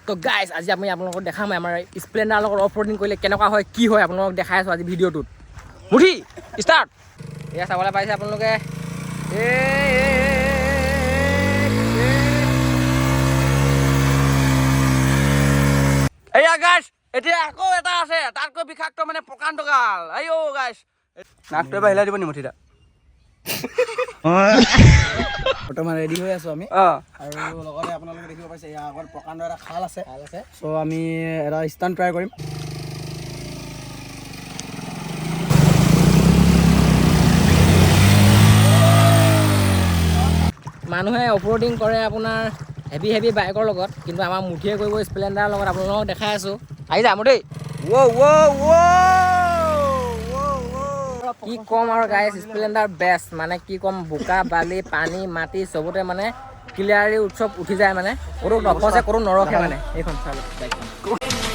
তো গাইজ আজি আমি আপোনালোকক দেখাম আমাৰ স্প্লেণ্ডাৰ লগত অফ ৰ'ডিং কৰিলে কেনেকুৱা হয় কি হয় আপোনালোকক দেখাই আছোঁ আজি ভিডিঅ'টোত মুঠি ষ্টাৰ্ট এয়া চাবলৈ পাইছে আপোনালোকে এয়া গাইজ এতিয়া আকৌ এটা আছে তাতকৈ বিষাক্ত মানে প্ৰকাণ্ড গাল আইঅ গাইজ নাকটো এবাৰ হিলাই দিব নি মুঠিটা বৰ্তমান ৰেডি হৈ আছোঁ আমি আৰু লগতে আপোনালোকে দেখিব পাইছে ইয়াৰ আগত প্ৰকাণ্ড এটা খাল আছে চ' আমি এটা ষ্টাণ্ট ট্ৰাই কৰিম মানুহে অফ ৰ'ডিং কৰে আপোনাৰ হেভি বাইকৰ লগত কিন্তু আমাৰ মুঠিয়ে কৰিব স্প্লেণ্ডাৰৰ লগত আপোনালোকক দেখাই আছোঁ আহি যাম দেই কি ক'ম আৰু গাইজ স্প্লেণ্ডাৰ বেষ্ট মানে কি ক'ম বোকা বালি পানী মাটি চবতে মানে ক্লিয়াৰলি উৎসৱ উঠি যায় মানে ক'তো নফচে ক'তো নৰখে মানে এইখন চালোঁ বাইকখন